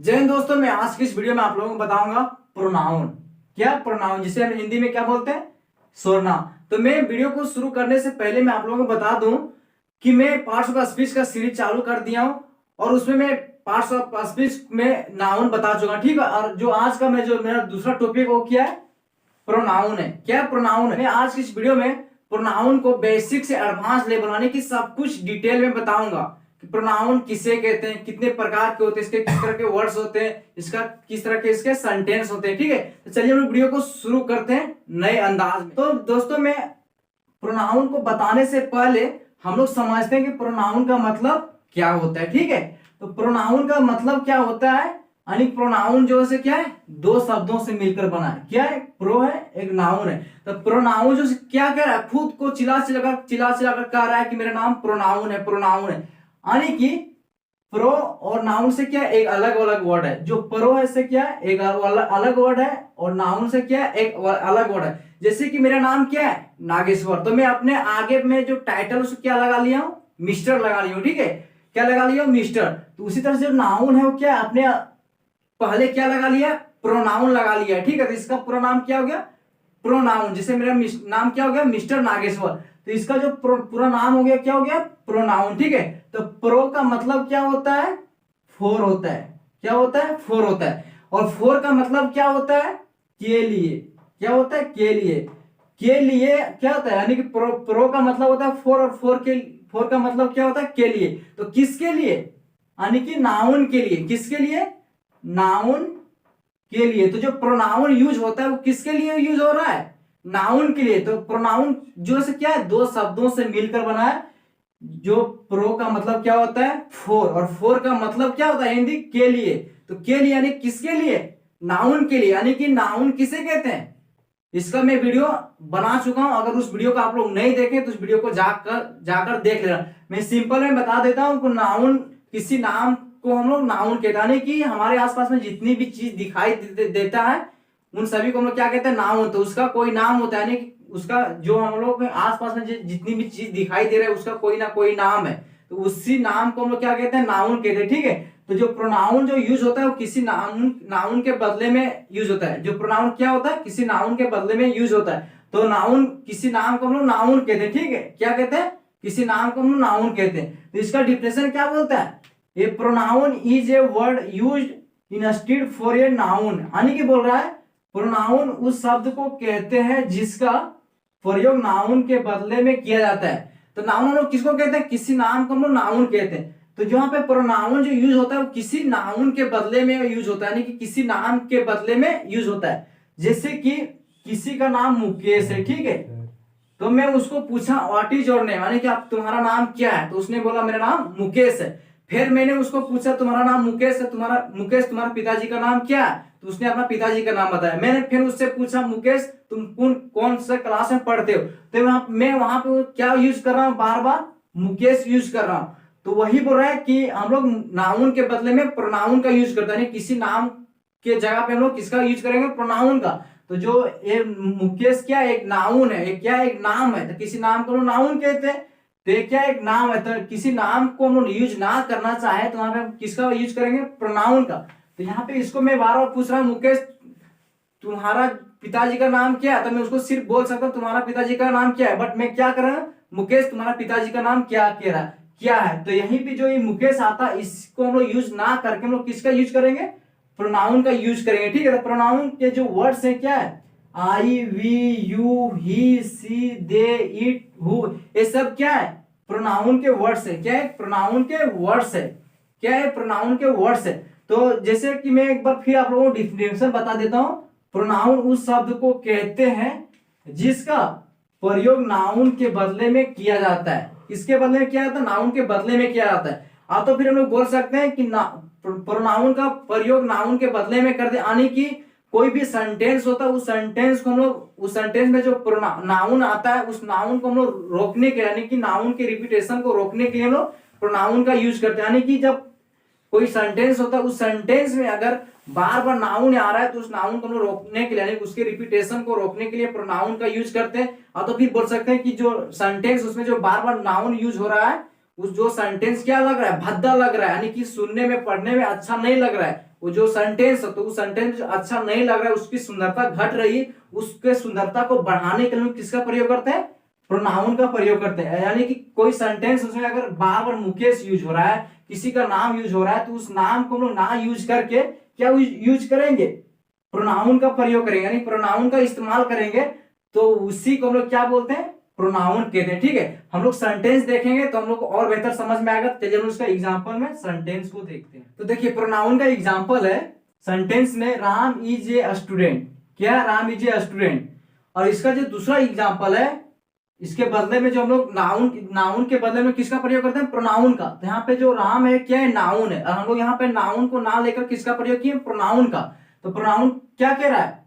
जय हिंद दोस्तों, मैं आज की इस वीडियो में आप लोगों को बताऊंगा प्रोनाउन। क्या प्रोनाउन, जिसे हम हिंदी में क्या बोलते हैं, सर्वनाम। तो मैं वीडियो को शुरू करने से पहले मैं आप लोगों को बता दूं कि मैं पार्ट्स ऑफ स्पीच का सीरीज चालू कर दिया हूं और उसमें मैं पार्ट्स ऑफ स्पीच में नाउन बता चुका, ठीक है। और जो आज का मेरा दूसरा टॉपिक वो क्या है, प्रोनाउन है। क्या प्रोनाउन है, मैं आज की इस वीडियो में प्रोनाउन को बेसिक से एडवांस लेवल यानी कि सब कुछ डिटेल में बताऊंगा कि प्रोनाउन किसे कहते हैं, कितने प्रकार के होते हैं, इसके किस तरह के वर्ड्स होते हैं, इसका किस तरह के इसके सेंटेंस होते हैं, ठीक है। तो चलिए हम वीडियो को शुरू करते हैं नए अंदाज में। तो दोस्तों, मैं प्रोनाउन को बताने से पहले हम लोग समझते हैं कि प्रोनाउन का मतलब क्या होता है, ठीक है। तो प्रोनाउन का मतलब क्या होता है, यानी प्रोनाउन जो है क्या है, दो शब्दों से मिलकर बना है। क्या है, प्रो है, एक नाउन है। तो प्रोनाउन जो क्या कह रहा है, खुद को चिल्ला चिल्ला कर कह रहा है कि मेरा नाम प्रोनाउन है, प्रोनाउन है। यानी कि प्रो और नाउन से क्या एक अलग अलग वर्ड है। जो प्रो है से क्या है एक अलग वर्ड है और नाउन से क्या है एक अलग वर्ड है। जैसे कि मेरा नाम क्या है, नागेश्वर, तो मैं अपने आगे में जो टाइटल उसको क्या लगा लिया हूं, मिस्टर लगा लिया हूं, ठीक है। क्या लगा लिया हूं, मिस्टर। तो उसी तरह से जो नाउन है वो क्या है, अपने पहले क्या लगा लिया, प्रोनाउन लगा लिया, ठीक है। तो इसका पूरा नाम क्या हो गया, प्रोनाउन। जैसे मेरा नाम क्या हो गया, मिस्टर नागेश्वर, तो इसका जो पूरा नाम हो गया क्या हो गया, प्रोनाउन, ठीक है। तो प्रो का मतलब क्या होता है, फोर होता है। क्या होता है, फोर होता है। और फोर का मतलब क्या होता है, के लिए। क्या होता है, के लिए। के लिए क्या होता है, यानी कि प्रो का मतलब होता है फोर, और फोर का मतलब क्या होता है, के लिए। तो किसके लिए, यानी कि नाउन के लिए। किसके लिए, नाउन के लिए। तो जो प्रोनाउन यूज होता है वो किसके लिए यूज हो रहा है, नाउन के लिए। तो प्रोनाउन जो से क्या है, दो शब्दों से मिलकर बना है। जो प्रो का मतलब क्या होता है, फोर, और फोर का मतलब क्या होता है हिंदी, के लिए। तो के लिए यानी किसके लिए, नाउन के लिए। यानी कि नाउन किसे कहते हैं, इसका मैं वीडियो बना चुका हूं। अगर उस वीडियो को आप लोग नहीं देखे तो उस वीडियो को जाकर देख लेना। मैं सिंपल में बता देता हूं कि नाउन, किसी नाम को हम लोग नाउन कहते हैं कि हमारे आसपास में जितनी भी चीज दिखाई देता है उन सभी को हम लोग क्या कहते हैं, नाउन। तो उसका कोई नाम होता है, यानी कि उसका जो हम लोग आसपास में जितनी भी चीज दिखाई दे रहा है उसका कोई ना कोई नाम है। तो उसी नाम को हम लोग क्या कहते हैं, नाउन कहते हैं, ठीक है। तो जो प्रोनाउन जो यूज होता है वो किसी नाउन के बदले में यूज होता है। जो प्रोनाउन क्या होता है, किसी नाउन के बदले में यूज होता है। तो नाउन, किसी नाम को हम लोग नाउन कहते हैं, ठीक है। क्या कहते हैं, किसी नाम को हम लोग नाउन कहते हैं। तो इसका डिफिनेशन क्या बोलता है, a pronoun is a word used instead for a noun. यानी कि बोल रहा है प्रोनाउन उस शब्द को कहते हैं जिसका प्रयोग नाउन के बदले में किया जाता है। तो नाउन हम लोग किसको कहते हैं, किसी नाम को हम लोग नाउन कहते हैं। तो जहां पे प्रोनाउन जो यूज होता है वो किसी नाउन के बदले में यूज होता है, यानी कि किसी नाम के बदले में यूज होता है। जैसे कि किसी का नाम मुकेश है, ठीक है। तो मैं उसको पूछा व्हाट इज योर नेम, यानी कि आप तुम्हारा नाम क्या है। तो उसने बोला मेरा नाम मुकेश है। फिर मैंने उसको पूछा तुम्हारा नाम मुकेश है, तुम्हारा पिताजी का नाम क्या है। तो उसने अपना पिताजी का नाम बताया। मैंने फिर उससे पूछा मुकेश तुम कौन से क्लास में पढ़ते हो। तो मैं वहां पे क्या यूज कर रहा हूँ, बार बार मुकेश यूज कर रहा हूँ। तो वही बोल रहा है कि हम लोग नाउन के बदले में प्रोनाउन का यूज करते हैं। किसी नाम के जगह पे हम लोग किसका यूज करेंगे, प्रोनाउन का। तो जो ये मुकेश क्या एक नाउन है, एक क्या एक नाम है। तो किसी नाम को नाउन कहते हैं। तो ये क्या एक नाम है। तो किसी नाम को हम लोग यूज ना करना चाहे तो वहां पे किसका यूज करेंगे, प्रोनाउन का। तो यहाँ पे इसको मैं बार बार पूछ रहा हूँ मुकेश तुम्हारा पिताजी का नाम क्या है। तो मैं उसको सिर्फ बोल सकता हूँ तुम्हारा पिताजी का नाम क्या है, बट मैं क्या कर रहा हूँ, मुकेश तुम्हारा पिताजी का नाम क्या कह रहा है, क्या है। तो यहीं पे जो ये मुकेश आता है इसको हम लोग यूज ना करके हम लोग किसका यूज करेंगे, प्रोनाउन का यूज करेंगे, ठीक है। तो प्रोनाउन के जो वर्ड्स है क्या है, I, we, you, he, she, they, it, who, ये सब क्या है, प्रोनाउन के वर्ड्स है। क्या है, प्रोनाउन के वर्ड्स है। क्या है, प्रोनाउन के वर्ड्स है। तो जैसे कि मैं एक बार फिर आप लोगों को डिफिनेशन बता देता हूं। प्रोनाउन उस शब्द को कहते हैं जिसका प्रयोग नाउन के बदले में किया जाता है। किसके बदले में किया जाता है, नाउन के बदले में किया जाता है। तो फिर हम लोग बोल सकते हैं कि प्रोनाउन का प्रयोग नाउन के बदले में कर दे, यानी कि कोई भी सेंटेंस होता है उस सेंटेंस को हम लोग, उस सेंटेंस में जो नाउन आता है उस नाउन को हम लोग रोकने के, यानी कि नाउन के रिपीटेशन को रोकने के लिए हम लोग प्रोनाउन का यूज करते हैं। यानी कि जब कोई सेंटेंस होता है उस सेंटेंस में अगर बार बार नाउन आ रहा है तो उस नाउन को रोकने के लिए, यानी उसके रिपीटेशन को रोकने के लिए प्रोनाउन का यूज करते हैं। तो फिर बोल सकते हैं कि जो सेंटेंस उसमें जो बार बार नाउन यूज हो रहा है उस जो सेंटेंस क्या लग रहा है, भद्दा लग रहा है, यानी कि सुनने में पढ़ने में अच्छा नहीं लग रहा है, वो जो सेंटेंस तो वो सेंटेंस अच्छा नहीं लग रहा है, उसकी सुंदरता घट रही है, उसके सुंदरता को बढ़ाने के लिए किसका प्रयोग करते हैं, प्रोनाउन का प्रयोग करते हैं। यानी कि कोई सेंटेंस उसमें अगर बार बार मुकेश यूज हो रहा है, किसी का नाम यूज हो रहा है, तो उस नाम को हम लोग ना यूज करके क्या यूज करेंगे, प्रोनाउन का प्रयोग करेंगे, यानी प्रोनाउन का इस्तेमाल करेंगे, तो उसी को हम लोग क्या बोलते हैं, प्रोनाउन कहते हैं। ठीक है, हम लोग सेंटेंस देखेंगे तो हम लोग को और बेहतर समझ में आएगा। चलिए हम उसका एग्जांपल में सेंटेंस को देखते हैं। तो देखिए प्रोनाउन का एग्जांपल है सेंटेंस में, राम इज ए स्टूडेंट। क्या, राम इज ए स्टूडेंट। और इसका जो दूसरा एग्जांपल है, इसके बदले में जो हम लोग नाउन के बदले में किसका प्रयोग करते हैं, प्रोनाउन का। तो यहाँ पे जो राम है क्या है, नाउन है, और हम लोग यहाँ पे नाउन को ना लेकर किसका प्रयोग किए, प्रोनाउन का। तो प्रोनाउन क्या कह रहा है,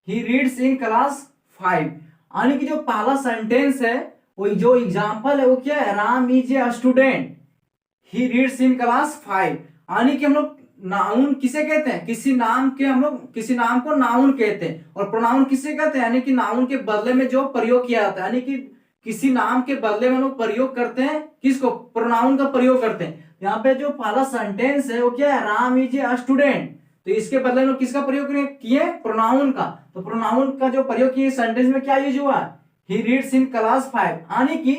ही रीड्स इन क्लास 5। यानी कि जो पहला सेंटेंस है, वो जो एग्जांपल है वो क्या है, Ram is a student, he reads in class 5। यानी कि हम लोग नाउन किसे कहते हैं, किसी नाम के हम लोग किसी नाम को नाउन कहते हैं, और प्रोनाउन किसे कहते हैं, यानी कि नाउन के बदले में जो प्रयोग किया जाता है, यानी कि किसी नाम के बदले में लोग प्रयोग करते हैं किसको, प्रोनाउन का प्रयोग करते हैं। यहाँ पे जो पहला सेंटेंस है वो क्या है, राम इज ए स्टूडेंट, तो इसके बदले में किसका प्रयोग किए, प्रोनाउन का। तो प्रोनाउन का जो प्रयोग किए सेंटेंस में क्या यूज हुआ, ही रीड्स इन क्लास 5। यानी कि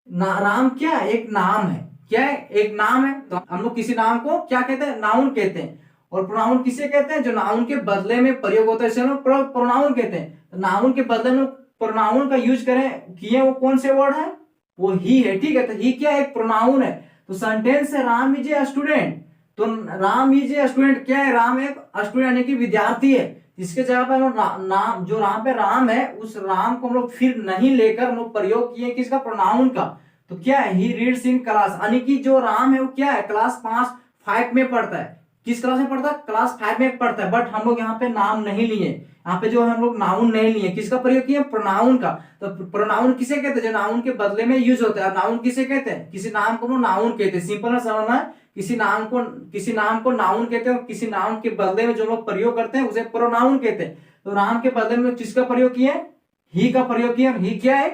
राम क्या है, एक नाम है, क्या है, एक नाम है। तो हम लोग किसी नाम को क्या कहते हैं, नाउन कहते हैं। और प्रोनाउन किसे कहते हैं, जो नाउन के बदले में प्रयोग होता है इसे हम लोग प्रोनाउन कहते हैं। तो नाउन के बदले में प्रोनाउन का यूज करें किए, वो कौन से वर्ड है, वो ही है। ठीक है, तो ही क्या है, एक प्रोनाउन है। तो सेंटेंस है राम इज ए स्टूडेंट, तो राम इज ए स्टूडेंट क्या है, राम एक स्टूडेंट यानी कि विद्यार्थी है। इसके जगह पर हम लोग नाम जो राम पे राम है, उस राम को हम लोग फिर नहीं लेकर हम लोग प्रयोग किए किसका, प्रोनाउन का। तो क्या है, ही रीड्स इन क्लास, यानी कि जो राम है वो क्या है, क्लास 5 में पढ़ता है। किस क्लास में पढ़ता है, क्लास 5 में पढ़ता है। बट हम लोग यहाँ पे नाम नहीं लिए, यहाँ पे जो हम लोग नाउन नहीं लिए, किसका प्रयोग किए, प्रोनाउन का। तो प्रोनाउन किसे कहते हैं, जो नाउन के बदले में यूज होता है। नाउन किसे कहते हैं, किसी नाम को नाउन कहते हैं। सिंपल ना समझना है, किसी नाम को नाउन कहते हैं, और किसी नाम के बदले में जो लोग प्रयोग करते हैं उसे प्रोनाउन कहते हैं। तो राम के बदले में किसका प्रयोग किए, ही का प्रयोग किए, ही क्या है,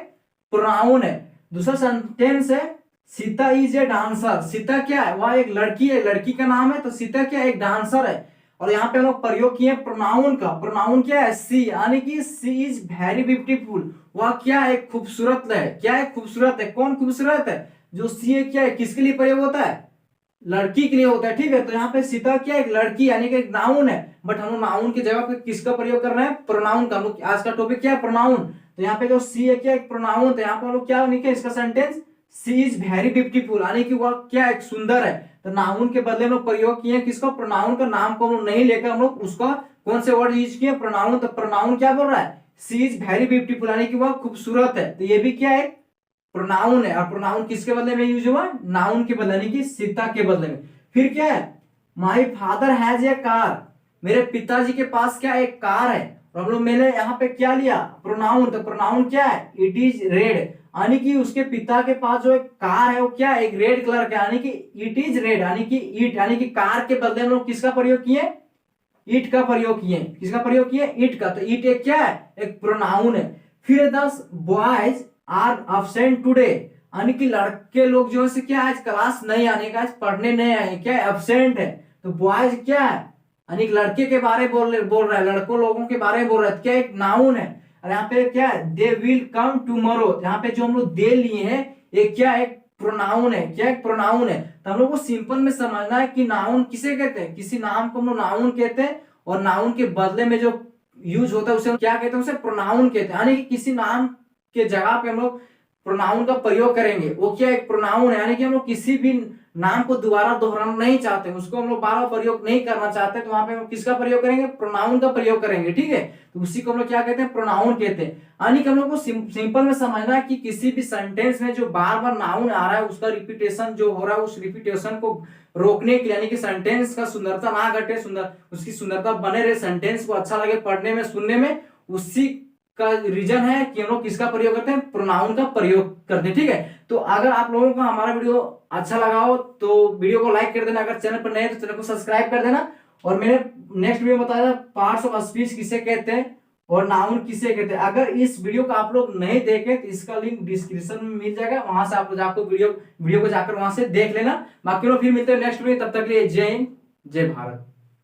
प्रोनाउन है। दूसरा सेंटेंस है, Sita is a dancer. Sita क्या है, वह एक लड़की है, लड़की का नाम है, तो सीता क्या है, एक डांसर है। और यहाँ पे हम लोग प्रयोग किए प्रोनाउन का। प्रोनाउन क्या है, सी, यानी कि सी इज वेरी ब्यूटीफुल, वह क्या है, खूबसूरत है। क्या है, खूबसूरत है। कौन खूबसूरत है, जो सी है क्या है, किसके लिए प्रयोग होता है, लड़की के लिए होता है। ठीक है, तो यहाँ पे सीता क्या एक लड़की यानी कि एक नाउन है, बट हम लोग नाउन की जगह पे किसका प्रयोग कर रहे हैं, प्रोनाउन का। हम लोग आज का टॉपिक क्या है, प्रोनाउन। तो यहाँ पे जो सी है क्या एक प्रोनाउन, तो यहाँ पे हम लोग क्या लिखे इसका sentence, she is very beautiful, यानी कि वह क्या एक सुंदर है। तो नाउन के बदले में प्रयोग किए किसको, प्रोनाउन का। नाम को हम लोग नहीं लेकर हम लोग उसका कौन से वर्ड यूज किए, प्रोनाउन। तो प्रोनाउन क्या बोल रहा है, सी इज वेरी ब्यूटीफुल, यानी कि वह खूबसूरत है। तो ये भी क्या है, प्रोनाउन है। और प्रोनाउन किसके बदले में यूज हुआ, नाउन के बदले, यानी कि सीता के बदले में। फिर क्या है, my father has a car, मेरे पिताजी के पास क्या एक कार है। और हम लोग मैंने यहाँ पे क्या लिया, प्रोनाउन। तो प्रोनाउन क्या है, इट इज रेड, यानी कि उसके पिता के पास जो एक कार है वो क्या है, एक रेड कलर का, यानी कि इट इज रेड, यानी कि ईट, यानी कि कार के बदले हम लोग किसका प्रयोग किए, ईट का प्रयोग किए। किसका प्रयोग किए, ईट का। तो ईट एक क्या है, एक प्रोनाउन है। फिर 10 बॉयज आर अब्सेंट टुडे, यानी कि लड़के लोग जो है क्या आज क्लास नहीं आने का, आज पढ़ने नहीं आए, क्या एब्सेंट है। तो बॉयज क्या है, यानी लड़के के बारे बोल रहा है, लड़कों लोगों के बारे में बोल रहा है, क्या एक नाउन है। और यहाँ पे क्या है, दे विल कम टुमारो, यहाँ पे जो हम लोग दे लिए हैं ये क्या एक प्रोनाउन है। क्या एक प्रोनाउन है। तो हम लोग को सिंपल में समझना है कि नाउन किसे कहते हैं, किसी नाम को हम लोग नाउन कहते हैं, और नाउन के बदले में जो यूज होता है उसे क्या कहते हैं, उसे प्रोनाउन कहते हैं। यानी कि किसी नाम के जगह पे हम लोग प्रोनाउन का प्रयोग करेंगे, वो क्या एक प्रोनाउन है। यानी कि हम लोग किसी भी नाम को दोबारा दोहराना नहीं चाहते, उसको हम लोग बार बार प्रयोग नहीं करना चाहते, तो वहां पे हम किसका प्रयोग करेंगे, प्रोनाउन का प्रयोग करेंगे। ठीक है, तो उसी को हम लोग क्या कहते हैं, प्रोनाउन कहते हैं। यानी कि हम लोग को सिंपल में समझना है कि किसी भी सेंटेंस में जो बार बार नाउन आ रहा है उसका रिपीटेशन जो हो रहा है, उस रिपीटेशन को रोकने के लिए, यानी कि सेंटेंस का सुंदरता ना घटे, उसकी सुंदरता बने रहे, सेंटेंस को अच्छा लगे पढ़ने में सुनने में, उसी का रीजन है कि हम लोग किसका प्रयोग करते हैं, प्रोनाउन का प्रयोग करते हैं। ठीक है, तो अगर आप लोगों को हमारा वीडियो अच्छा लगा हो तो वीडियो को लाइक कर देना, अगर चैनल पर नए हैं तो चैनल को सब्सक्राइब कर देना। और मैंने नेक्स्ट वीडियो बताया पार्ट्स ऑफ स्पीच किसे कहते हैं, और नाउन किसे कहते हैं। अगर इस वीडियो को आप लोग नहीं देखे तो इसका लिंक डिस्क्रिप्शन में मिल जाएगा, वहां से आप लोग आपको वीडियो को जाकर वहां से देख लेना। बाकी लोग फिर मिलते हैं नेक्स्ट वीडियो, तब तक के लिए जय हिंद जय भारत।